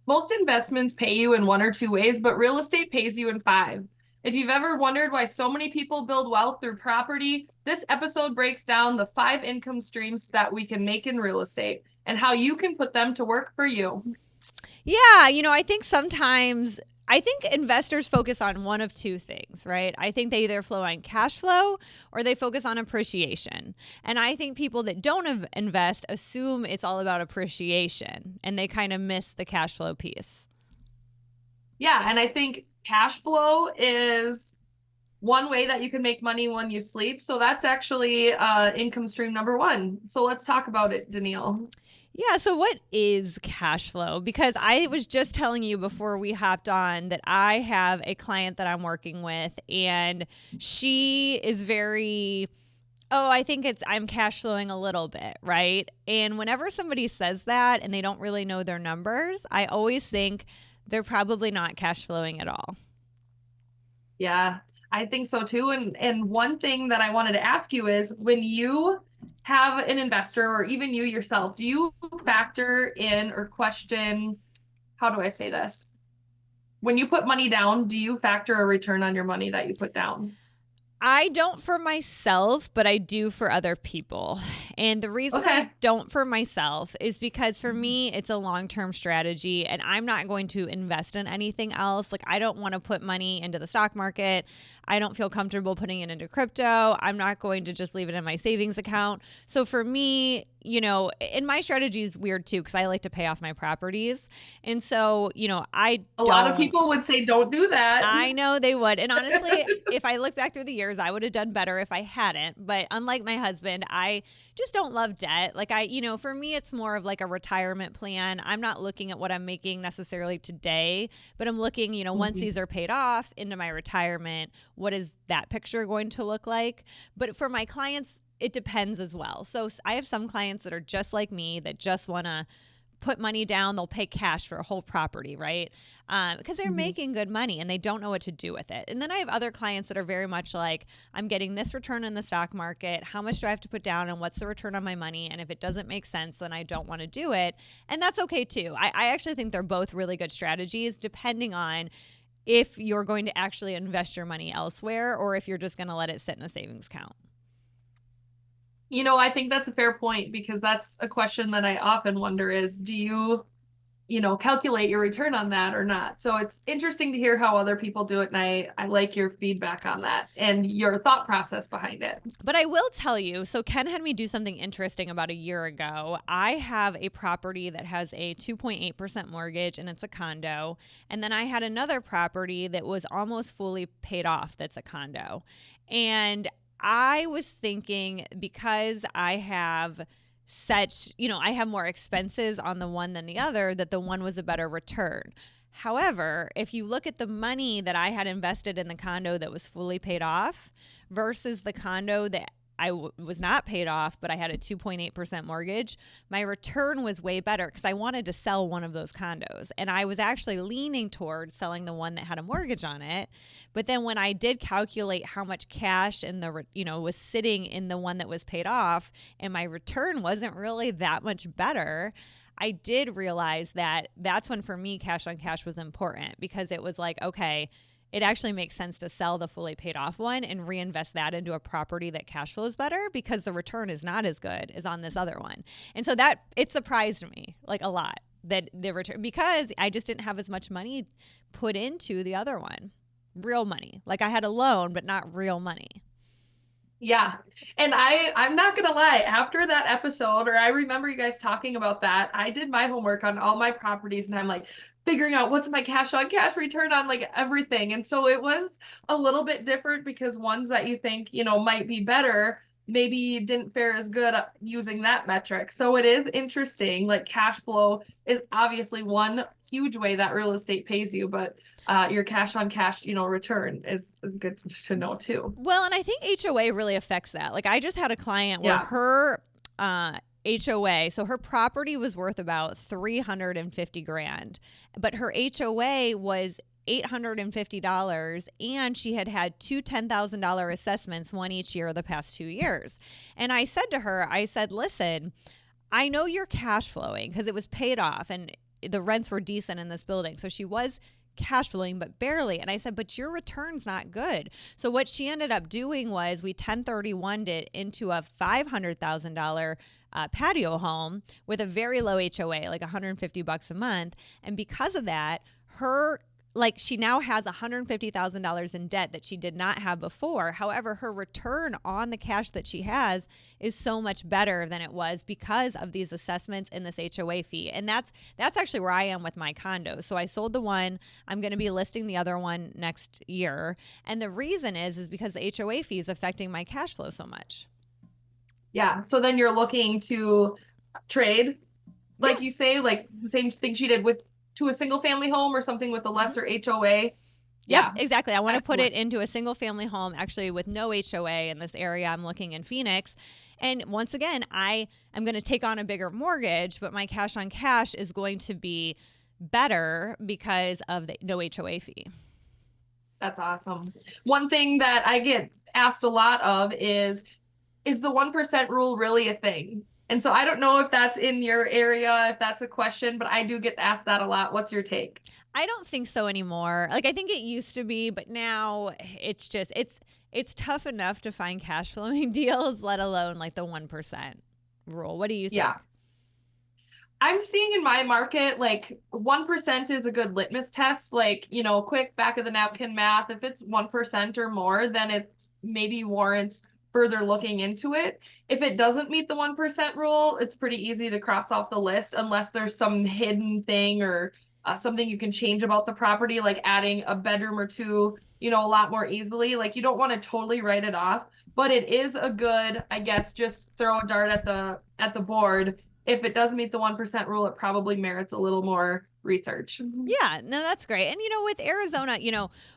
Most investments pay you in one or two ways, but real estate pays you in five. If you've ever wondered why so many people build wealth through property, this episode breaks down the five income streams that we can make in real estate and how you can put them to work for you. Yeah, I think sometimes investors focus on one of two things, right? I think they either flow on cash flow or they focus on appreciation. And I think people that don't invest assume it's all about appreciation and they kind of miss the cash flow piece. Yeah, and I think cash flow is one way that you can make money when you sleep. So that's actually income stream number one. So let's talk about it, Danille. Yeah, so what is cash flow? Because I was just telling you before we hopped on that I have a client that I'm working with, and she is very, I think I'm cash flowing a little bit, right? And whenever somebody says that and they don't really know their numbers, I always think they're probably not cash flowing at all. Yeah, I think so too. And one thing that I wanted to ask you is when you have an investor or even you yourself, do you factor in or question, how do I say this? When you put money down, do you factor a return on your money that you put down? I don't for myself, but I do for other people. And the reason I don't for myself is because for me, it's a long-term strategy and I'm not going to invest in anything else. Like I don't want to put money into the stock market. I don't feel comfortable putting it into crypto. I'm not going to just leave it in my savings account. So for me, and my strategy is weird too, because I like to pay off my properties. And so, a lot of people would say, don't do that. I know they would. And honestly, if I look back through the years, I would have done better if I hadn't. But unlike my husband, I just don't love debt. Like for me, it's more of like a retirement plan. I'm not looking at what I'm making necessarily today, but I'm looking, once these are paid off into my retirement, what is that picture going to look like? But for my clients, it depends as well. So I have some clients that are just like me that just want to put money down. They'll pay cash for a whole property, right? Because they're making good money and they don't know what to do with it. And then I have other clients that are very much like, I'm getting this return in the stock market. How much do I have to put down and what's the return on my money? And if it doesn't make sense, then I don't want to do it. And that's okay too. I actually think they're both really good strategies depending on if you're going to actually invest your money elsewhere or if you're just going to let it sit in a savings account. I think that's a fair point because that's a question that I often wonder is, do you, calculate your return on that or not? So it's interesting to hear how other people do it. And I like your feedback on that and your thought process behind it. But I will tell you, so Ken had me do something interesting about a year ago. I have a property that has a 2.8% mortgage and it's a condo. And then I had another property that was almost fully paid off that's a condo. And I was thinking because I have I have more expenses on the one than the other, that the one was a better return. However, if you look at the money that I had invested in the condo that was fully paid off versus the condo that was not paid off, but I had a 2.8% mortgage, my return was way better because I wanted to sell one of those condos. And I was actually leaning towards selling the one that had a mortgage on it. But then when I did calculate how much cash in the, was sitting in the one that was paid off and my return wasn't really that much better, I did realize that that's when for me cash on cash was important because it was like, okay, it actually makes sense to sell the fully paid off one and reinvest that into a property that cash flows better because the return is not as good as on this other one. And so that it surprised me like a lot that the return, because I just didn't have as much money put into the other one, real money. Like I had a loan, but not real money. Yeah. And I'm not going to lie, after that episode, or I remember you guys talking about that, I did my homework on all my properties and I'm like, figuring out what's my cash on cash return on like everything. And so it was a little bit different because ones that you think, might be better, maybe didn't fare as good using that metric. So it is interesting. Like cash flow is obviously one huge way that real estate pays you, but your cash on cash, return is good to know too. Well, and I think HOA really affects that. Like I just had a client where her HOA, so her property was worth about $350,000, but her HOA was $850 and she had two $10,000 assessments, one each year of the past 2 years. And I said to her, listen, I know you're cash flowing because it was paid off and the rents were decent in this building. So she was cash flowing, but barely. And I said, but your return's not good. So what she ended up doing was we 1031'd it into a $500,000 patio home with a very low HOA, like $150 a month. And because of that, she now has $150,000 in debt that she did not have before. However, her return on the cash that she has is so much better than it was because of these assessments and this HOA fee. And that's actually where I am with my condo. So I sold the one. I'm going to be listing the other one next year. And the reason is because the HOA fee is affecting my cash flow so much. Yeah. So then you're looking to trade, like you say, like the same thing she did to a single family home or something with a lesser HOA. Yeah, exactly. I want to put it into a single family home, actually with no HOA in this area. I'm looking in Phoenix. And once again, I am going to take on a bigger mortgage, but my cash on cash is going to be better because of the no HOA fee. That's awesome. One thing that I get asked a lot of is the 1% rule really a thing? And so I don't know if that's in your area, if that's a question, but I do get asked that a lot. What's your take? I don't think so anymore. Like, I think it used to be, but now it's just, it's tough enough to find cash flowing deals, let alone like the 1% rule. What do you think? Yeah. I'm seeing in my market, like 1% is a good litmus test. Like, quick back of the napkin math. If it's 1% or more, then it maybe warrants further looking into it. If it doesn't meet the 1% rule, it's pretty easy to cross off the list unless there's some hidden thing or something you can change about the property, like adding a bedroom or two, a lot more easily. Like, you don't want to totally write it off, but it is a good, I guess, just throw a dart at the board. If it does meet the 1% rule, it probably merits a little more research. Yeah, no, that's great. And, with Arizona,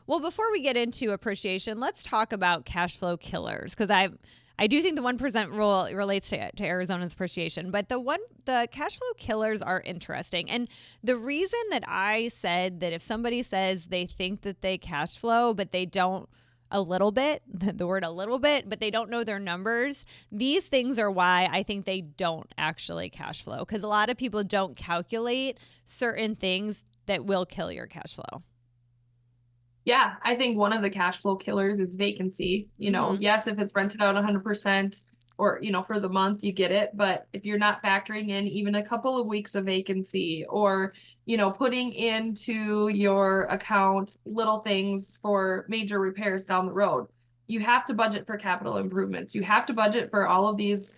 well, before we get into appreciation, let's talk about cash flow killers, because I do think the 1% rule relates to Arizona's appreciation, but the cash flow killers are interesting. And the reason that I said that if somebody says they think that they cash flow, but they don't a little bit, the word a little bit, but they don't know their numbers, these things are why I think they don't actually cash flow, because a lot of people don't calculate certain things that will kill your cash flow. Yeah, I think one of the cash flow killers is vacancy. Yes, if it's rented out 100% or, for the month, you get it. But if you're not factoring in even a couple of weeks of vacancy or, putting into your account little things for major repairs down the road, you have to budget for capital improvements. You have to budget for all of these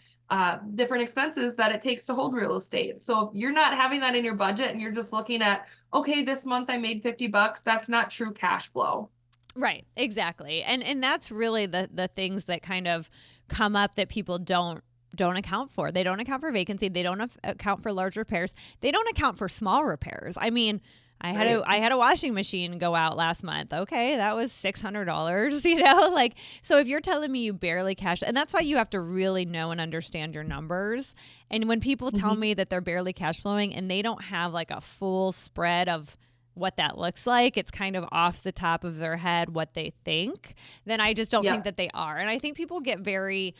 different expenses that it takes to hold real estate. So if you're not having that in your budget and you're just looking at, okay, this month I made $50, that's not true cash flow. Right, exactly. And that's really the things that kind of come up that people don't account for. They don't account for vacancy. They don't account for large repairs. They don't account for small repairs. I mean, I had a washing machine go out last month. Okay, that was $600, like, so if you're telling me you barely cash, and that's why you have to really know and understand your numbers. And when people tell me that they're barely cash flowing and they don't have like a full spread of what that looks like, it's kind of off the top of their head what they think, then I just don't think that they are. And I think people get very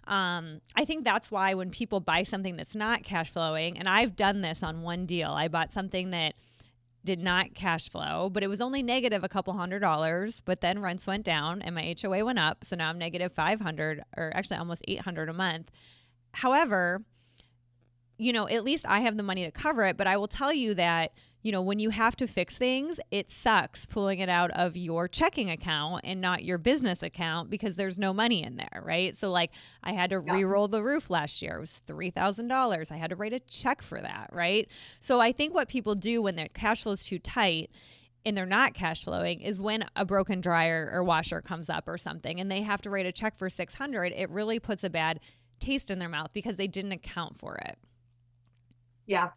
I think that's why when people buy something that's not cash flowing, and I've done this on one deal, I bought something that did not cash flow, but it was only negative a couple $100, but then rents went down and my HOA went up. So now I'm negative 500, or actually almost 800 a month. However, at least I have the money to cover it, but I will tell you that, when you have to fix things, it sucks pulling it out of your checking account and not your business account because there's no money in there, right? So like I had to re-roll the roof last year. It was $3,000. I had to write a check for that, right? So I think what people do when their cash flow is too tight and they're not cash flowing is when a broken dryer or washer comes up or something and they have to write a check for $600, it really puts a bad taste in their mouth because they didn't account for it. Yeah.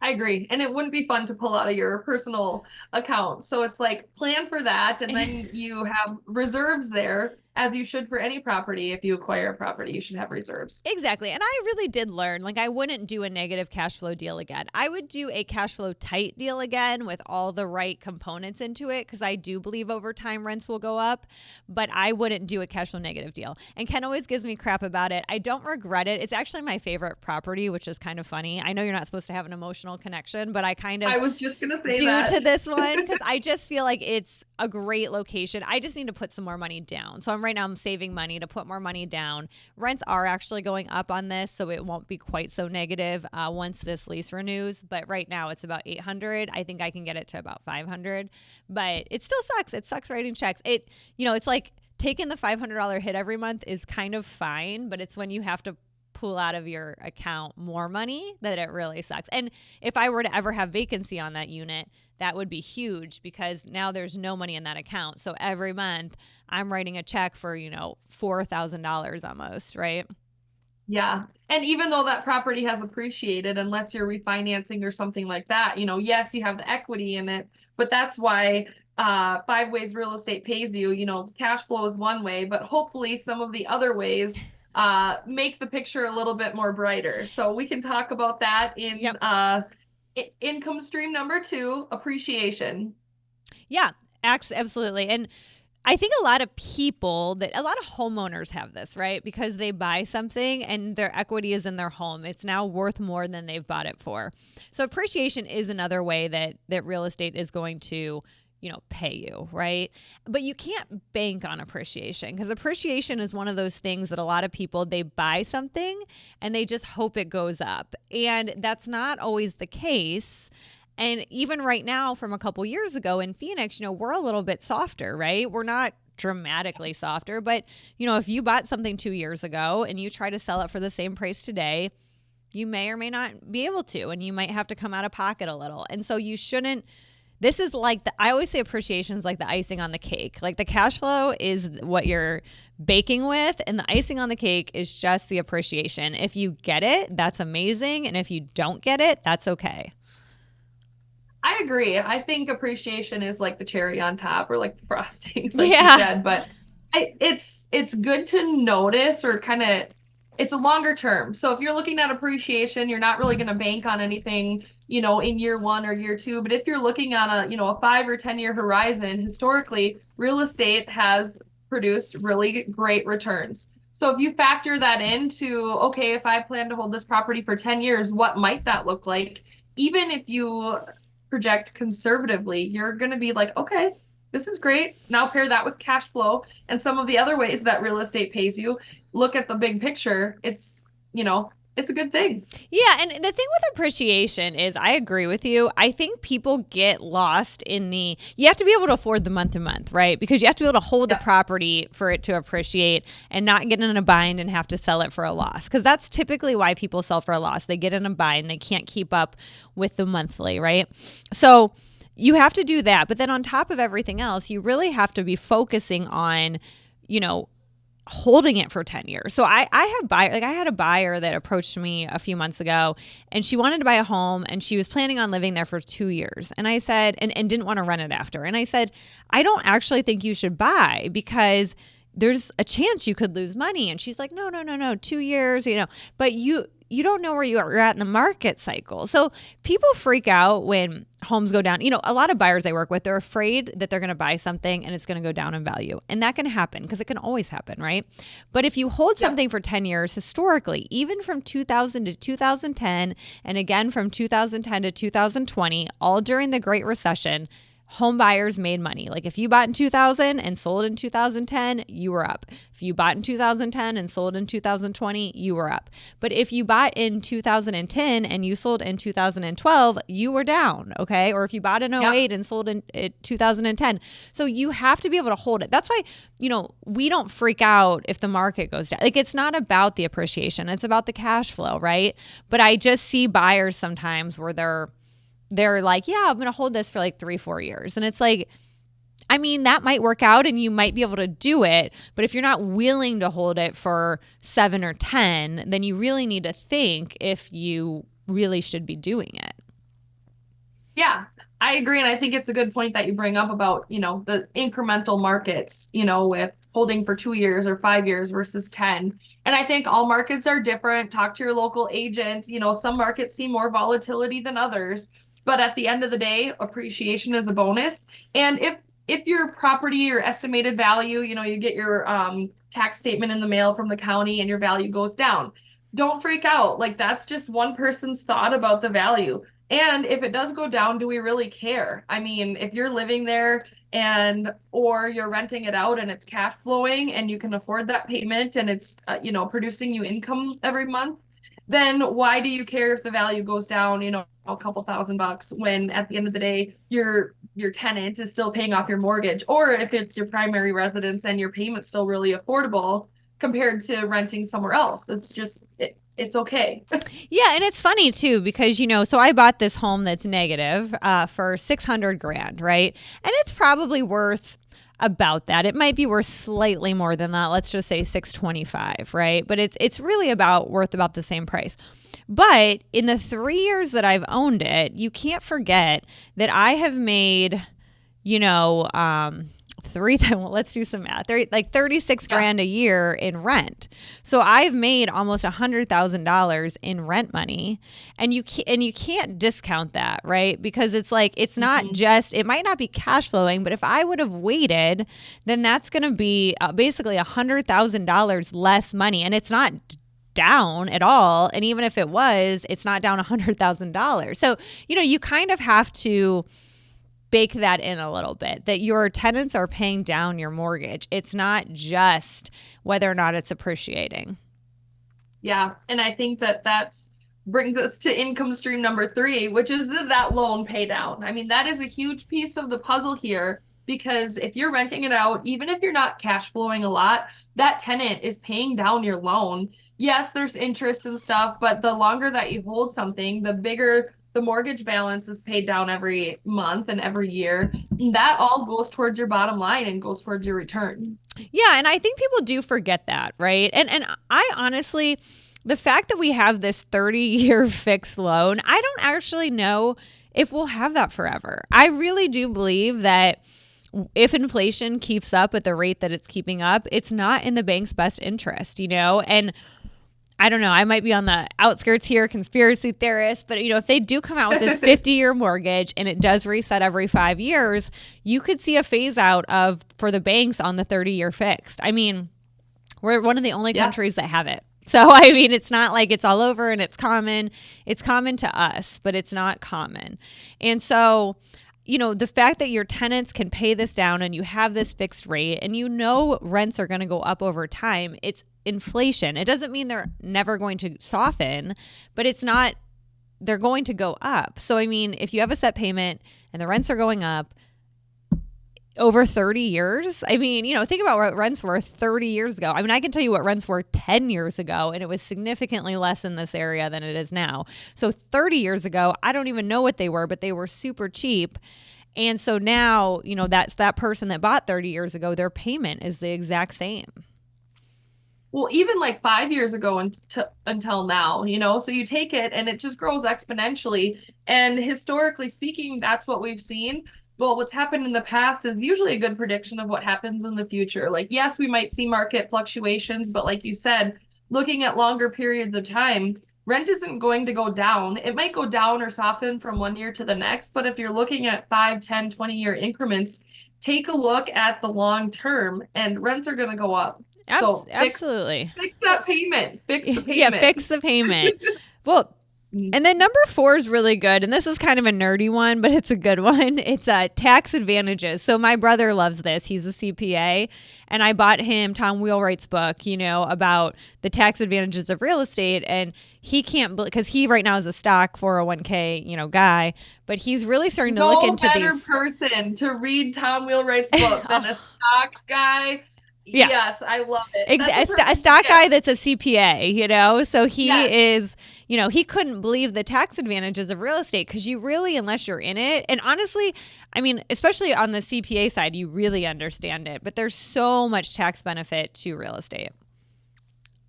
I agree. And it wouldn't be fun to pull out of your personal account. So it's like plan for that. And then you have reserves there as you should for any property. If you acquire a property, you should have reserves. Exactly. And I really did learn, like, I wouldn't do a negative cash flow deal again. I would do a cash flow tight deal again with all the right components into it, because I do believe over time rents will go up, but I wouldn't do a cash flow negative deal. And Ken always gives me crap about it. I don't regret it. It's actually my favorite property, which is kind of funny. I know you're not supposed to have an emotional connection, but I kind of I was just going to say do that. to this one, because I just feel like it's a great location. I just need to put some more money down. So right now I'm saving money to put more money down. Rents are actually going up on this, so it won't be quite so negative once this lease renews. But right now it's about 800. I think I can get it to about 500, but it still sucks. It sucks writing checks. It's like taking the $500 hit every month is kind of fine, but it's when you have to pull out of your account more money that it really sucks. And if I were to ever have vacancy on that unit, that would be huge, because now there's no money in that account. So every month I'm writing a check for, $4,000 almost, right? Yeah. And even though that property has appreciated, unless you're refinancing or something like that, yes, you have the equity in it, but that's why 5 ways real estate pays you. Cash flow is one way, but hopefully some of the other ways make the picture a little bit more brighter. So we can talk about that in Yep. Income stream number 2, appreciation. Yeah, absolutely. And I think a lot of homeowners have this, right? Because they buy something and their equity is in their home. It's now worth more than they've bought it for. So appreciation is another way that real estate is going to, pay you, right? But you can't bank on appreciation, because appreciation is one of those things that a lot of people, they buy something and they just hope it goes up. And that's not always the case. And even right now, from a couple years ago in Phoenix, we're a little bit softer, right? We're not dramatically softer, but if you bought something 2 years ago and you try to sell it for the same price today, you may or may not be able to, and you might have to come out of pocket a little. And so you shouldn't. This is like I always say appreciation is like the icing on the cake. Like the cash flow is what you're baking with, and the icing on the cake is just the appreciation. If you get it, that's amazing. And if you don't get it, that's okay. I agree. I think appreciation is like the cherry on top, or like the frosting, like Yeah. you said. But it's good to notice, or kind of, it's a longer term. So if you're looking at appreciation, you're not really going to bank on anything, in year 1 or year 2. But if you're looking on a 5 or 10 year horizon, historically, real estate has produced really great returns. So if you factor that into, okay, if I plan to hold this property for 10 years, what might that look like? Even if you project conservatively, you're going to be like, okay, this is great. Now pair that with cash flow and some of the other ways that real estate pays you. Look at the big picture. It's a good thing. Yeah, and the thing with appreciation is, I agree with you. I think people get lost in you have to be able to afford the month to month, right? Because you have to be able to hold the property for it to appreciate and not get in a bind and have to sell it for a loss. Because that's typically why people sell for a loss. They get in a bind. They can't keep up with the monthly, right? So you have to do that. But then on top of everything else, you really have to be focusing on, holding it for 10 years. So I had a buyer that approached me a few months ago, and she wanted to buy a home, and she was planning on living there for 2 years. And I said, and didn't want to rent it after. And I said, I don't actually think you should buy, because there's a chance you could lose money. And she's like, no, 2 years, but you don't know where you're at in the market cycle. So people freak out when homes go down. A lot of buyers I work with, they're afraid that they're going to buy something and it's going to go down in value. And that can happen, because it can always happen, right? But if you hold something for 10 years, historically, even from 2000 to 2010, and again from 2010 to 2020, all during the Great Recession, home buyers made money. Like if you bought in 2000 and sold in 2010, you were up. If you bought in 2010 and sold in 2020, you were up. But if you bought in 2010 and you sold in 2012, you were down, okay? Or if you bought in 08 and sold in 2010. So you have to be able to hold it. That's why, we don't freak out if the market goes down. Like it's not about the appreciation. It's about the cash flow, right? But I just see buyers sometimes where they're like, yeah, I'm going to hold this for like 3-4 years. And it's like, I mean, that might work out and you might be able to do it. But if you're not willing to hold it for 7 or 10, then you really need to think if you really should be doing it. Yeah, I agree. And I think it's a good point that you bring up about, the incremental markets, with holding for 2 years or 5 years versus 10. And I think all markets are different. Talk to your local agent. Some markets see more volatility than others. But at the end of the day, appreciation is a bonus. And if your property or estimated value, you get your tax statement in the mail from the county and your value goes down, don't freak out. Like that's just one person's thought about the value. And if it does go down, do we really care? I mean, if you're living there and or you're renting it out and it's cash flowing and you can afford that payment and it's producing you income every month, then why do you care if the value goes down, a couple $1,000 when at the end of the day your tenant is still paying off your mortgage, or if it's your primary residence and your payment's still really affordable compared to renting somewhere else. It's okay. Yeah, and it's funny too because so I bought this home that's negative for $600,000, right? And it's probably worth about that. It might be worth slightly more than that. Let's just say 625, right? But it's really worth about the same price. But in the 3 years that I've owned it, you can't forget that I have made, let's do some math. Like 36 grand a year in rent. So I've made almost $100,000 in rent money, and you can't discount that, right? Because it's like it's not just, it might not be cash flowing, but if I would have waited, then that's going to be basically $100,000 less money, and it's not down at all. And even if it was, it's not down $100,000. So you kind of have to bake that in a little bit, that your tenants are paying down your mortgage. It's not just whether or not it's appreciating. Yeah. And I think that brings us to income stream number 3, which is that loan pay down. I mean, that is a huge piece of the puzzle here, because if you're renting it out, even if you're not cash flowing a lot, that tenant is paying down your loan. Yes, there's interest and stuff, but the longer that you hold something, the bigger the mortgage balance is paid down every month and every year. And that all goes towards your bottom line and goes towards your return. Yeah, and I think people do forget that, right? And I honestly, the fact that we have this 30-year fixed loan, I don't actually know if we'll have that forever. I really do believe that if inflation keeps up at the rate that it's keeping up, it's not in the bank's best interest, and I don't know, I might be on the outskirts here, conspiracy theorist, but if they do come out with this 50-year mortgage and it does reset every 5 years, you could see a phase out for the banks on the 30-year fixed. I mean, we're one of the only countries that have it. So, I mean, it's not like it's all over and it's common. It's common to us, but it's not common. And so, the fact that your tenants can pay this down and you have this fixed rate and rents are going to go up over time, it's inflation. It doesn't mean they're never going to soften, but they're going to go up. So, I mean, if you have a set payment and the rents are going up over 30 years, I mean, think about what rents were 30 years ago. I mean, I can tell you what rents were 10 years ago, and it was significantly less in this area than it is now. So 30 years ago, I don't even know what they were, but they were super cheap. And so now, that's that person that bought 30 years ago, their payment is the exact same. Well, even like 5 years ago until now, so you take it and it just grows exponentially. And historically speaking, that's what we've seen. Well, what's happened in the past is usually a good prediction of what happens in the future. Like, yes, we might see market fluctuations, but like you said, looking at longer periods of time, rent isn't going to go down. It might go down or soften from one year to the next, but if you're looking at 5, 10, 20-year increments, take a look at the long term and rents are going to go up. So absolutely. Fix that payment. Fix the payment. Yeah, fix the payment. Well, and then number 4 is really good. And this is kind of a nerdy one, but it's a good one. It's tax advantages. So my brother loves this. He's a CPA. And I bought him Tom Wheelwright's book, about the tax advantages of real estate. And he can't, because he right now is a stock 401k, guy. But he's really starting to look into these. No better person to read Tom Wheelwright's book than a stock guy. Yeah. Yes, I love it. A stock guy that's a CPA, so he is, he couldn't believe the tax advantages of real estate because you really, unless you're in it, and honestly, I mean, especially on the CPA side, you really understand it, but there's so much tax benefit to real estate.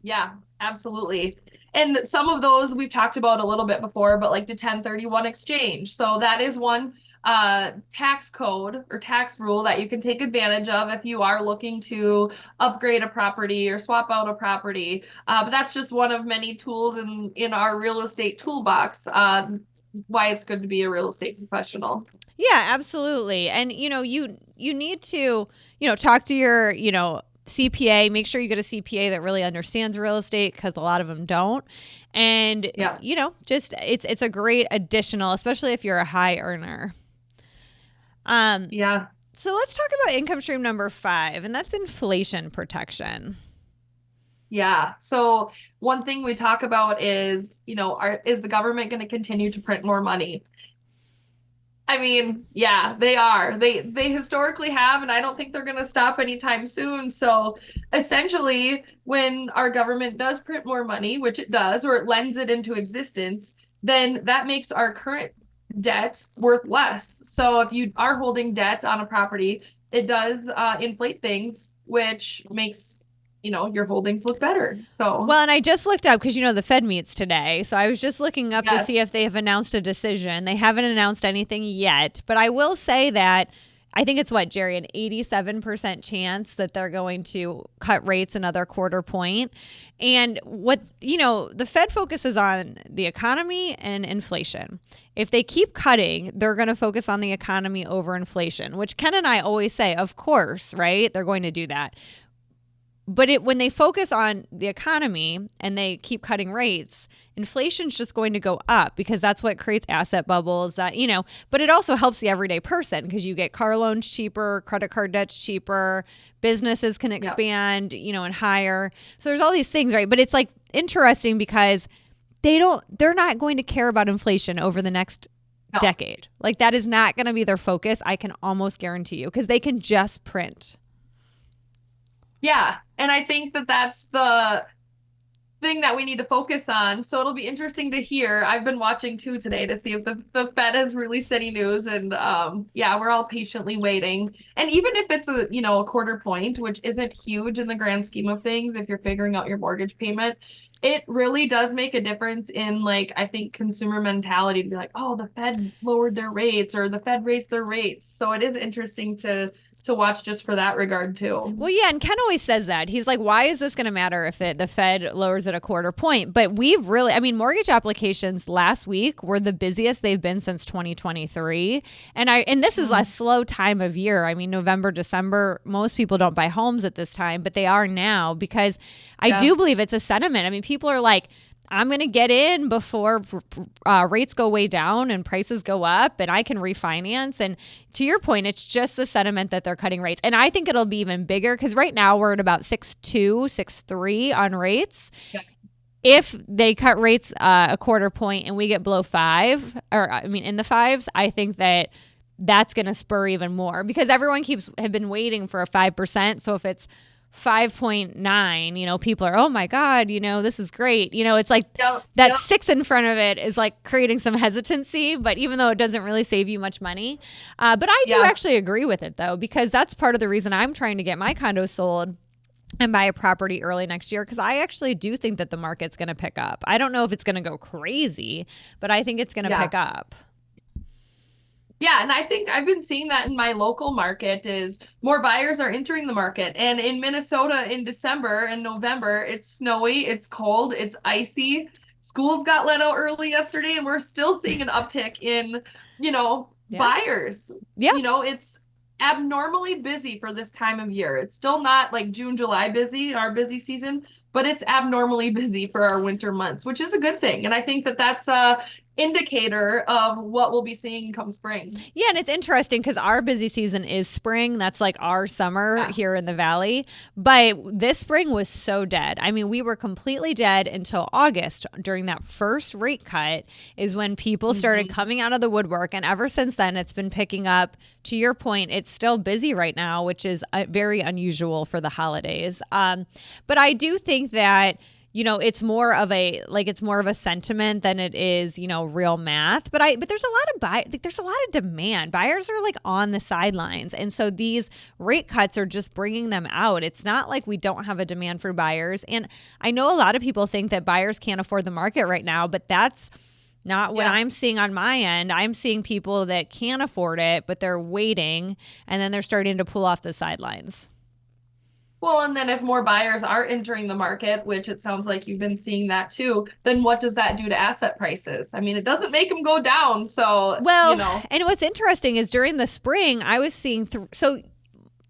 Yeah, absolutely. And some of those we've talked about a little bit before, but like the 1031 exchange. So that is one tax code or tax rule that you can take advantage of if you are looking to upgrade a property or swap out a property. But that's just one of many tools in our real estate toolbox. Why it's good to be a real estate professional. Yeah, absolutely. And you need to, talk to your, CPA, make sure you get a CPA that really understands real estate because a lot of them don't. And Yeah. just it's a great additional, especially if you're a high earner. Yeah. So let's talk about income stream number 5, and that's inflation protection. Yeah. So one thing we talk about is, is the government going to continue to print more money? I mean, yeah, they are. They historically have, and I don't think they're going to stop anytime soon. So essentially, when our government does print more money, which it does, or it lends it into existence, then that makes our current debt worth less. So if you are holding debt on a property, it does inflate things, which makes your holdings look better. So well, and I just looked up because the Fed meets today, so I was just looking up to see if they have announced a decision. They haven't announced anything yet, but I will say that I think it's Jerry, an 87% chance that they're going to cut rates another quarter point. And what the Fed focuses on the economy and inflation. If they keep cutting, they're going to focus on the economy over inflation, which Ken and I always say, of course, right? They're going to do that. But when they focus on the economy and they keep cutting rates, inflation's just going to go up because that's what creates asset bubbles but it also helps the everyday person because you get car loans cheaper, credit card debt's cheaper, businesses can expand, and hire. So there's all these things, right? But it's interesting because they're not going to care about inflation over the next decade. That is not going to be their focus. I can almost guarantee you because they can just print. Yeah. And I think that that's the thing that we need to focus on. So it'll be interesting to hear. I've been watching too today to see if the Fed has released any news. And we're all patiently waiting. And even if it's a quarter point, which isn't huge in the grand scheme of things, if you're figuring out your mortgage payment, it really does make a difference in I think consumer mentality to be like, oh, the Fed lowered their rates or the Fed raised their rates. So it is interesting to watch just for that regard too. Well, yeah, and Ken always says that. He's like, why is this going to matter if the Fed lowers it a quarter point? But mortgage applications last week were the busiest they've been since 2023. And this is a slow time of year. I mean, November, December, most people don't buy homes at this time, but they are now because I do believe it's a sentiment. I mean, people are like, I'm going to get in before rates go way down and prices go up and I can refinance. And to your point, it's just the sentiment that they're cutting rates. And I think it'll be even bigger because right now we're at about 6.2, 6.3 on rates. Yeah. If they cut rates a quarter point and we get below 5, in the 5s, I think that's going to spur even more because everyone have been waiting for a 5%. So if it's 5.9, people are, oh my God, this is great. It's that 6 in front of it is creating some hesitancy, but even though it doesn't really save you much money. But I do actually agree with it though, because that's part of the reason I'm trying to get my condo sold and buy a property early next year. Cause I actually do think that the market's going to pick up. I don't know if it's going to go crazy, but I think it's going to pick up. Yeah, and I think I've been seeing that in my local market is more buyers are entering the market. And in Minnesota in December and November, it's snowy, it's cold, it's icy. Schools got let out early yesterday and we're still seeing an uptick in, buyers. Yeah. It's abnormally busy for this time of year. It's still not June, July busy, our busy season, but it's abnormally busy for our winter months, which is a good thing. And I think that that's a indicator of what we'll be seeing come spring. Yeah, and it's interesting because our busy season is spring. That's our summer here in the Valley. But this spring was so dead. I mean, we were completely dead until August. During that first rate cut is when people started coming out of the woodwork. And ever since then, it's been picking up. To your point, it's still busy right now, which is very unusual for the holidays. But I do think that it's more of a sentiment than it is, real math. But there's a lot of there's a lot of demand. Buyers are on the sidelines. And so these rate cuts are just bringing them out. It's not like we don't have a demand for buyers. And I know a lot of people think that buyers can't afford the market right now, but that's Not what Yeah. I'm seeing on my end. I'm seeing people that can afford it, but they're waiting, and then they're starting to pull off the sidelines. Well, and then if more buyers are entering the market, which it sounds like you've been seeing that too, then what does that do to asset prices? I mean, it doesn't make them go down. So, Well, and what's interesting is during the spring, I was seeing so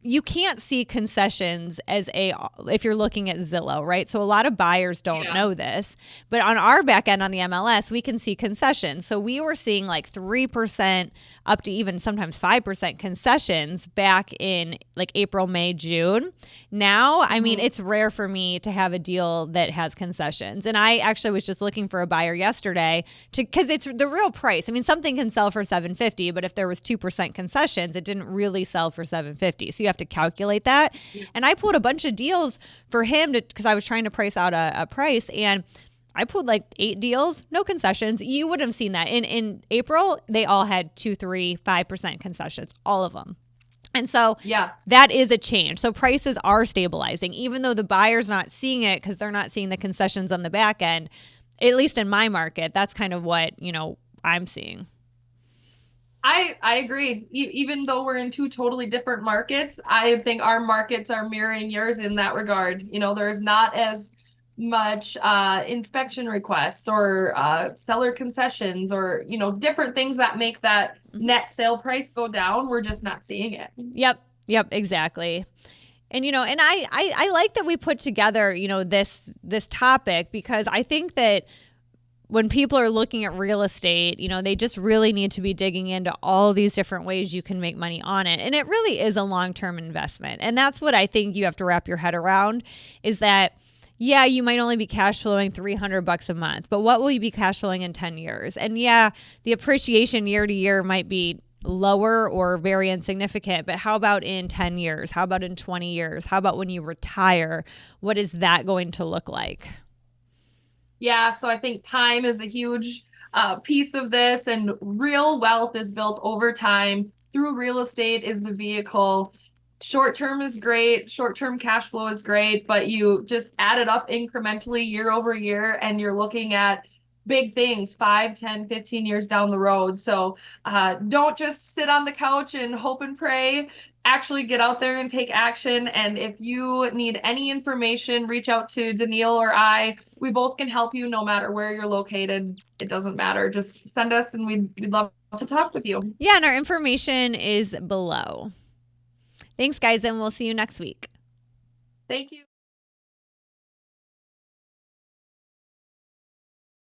you can't see concessions as if you're looking at Zillow, right? So a lot of buyers don't know this, but on our back end on the MLS, we can see concessions. So we were seeing like 3% up to even sometimes 5% concessions back in like April, May, June. Now, I mean, it's rare for me to have a deal that has concessions. And I actually was just looking for a buyer yesterday because it's the real price. I mean, something can sell for $750, but if there was 2% concessions, it didn't really sell for $750. So you have to calculate that. And I pulled a bunch of deals for him because I was trying to price out a price, and I pulled like 8 deals, no concessions. You wouldn't have seen that. In April, they all had 2, 3, 5% concessions, all of them. And so that is a change. So prices are stabilizing, even though the buyer's not seeing it because they're not seeing the concessions on the back end. At least in my market, that's kind of what, I'm seeing. I agree. Even though we're in 2 totally different markets, I think our markets are mirroring yours in that regard. There's not as much inspection requests or seller concessions or, different things that make that net sale price go down. We're just not seeing it. Yep, exactly. And, and I like that we put together, this topic, because I think that when people are looking at real estate, they just really need to be digging into all these different ways you can make money on it. And it really is a long-term investment. And that's what I think you have to wrap your head around, is that, yeah, you might only be cash flowing $300 a month, but what will you be cash flowing in 10 years? And yeah, the appreciation year to year might be lower or very insignificant, but how about in 10 years? How about in 20 years? How about when you retire? What is that going to look like? Yeah, so I think time is a huge piece of this, and real wealth is built over time through real estate is the vehicle. Short term is great, short-term cash flow is great, but you just add it up incrementally year over year, and you're looking at big things 5, 10, 15 years down the road. So don't just sit on the couch and hope and pray. Actually get out there and take action. And if you need any information, reach out to Danille or I. We both can help you no matter where you're located. It doesn't matter. Just send us and we'd love to talk with you. Yeah, and our information is below. Thanks, guys, and we'll see you next week. Thank you.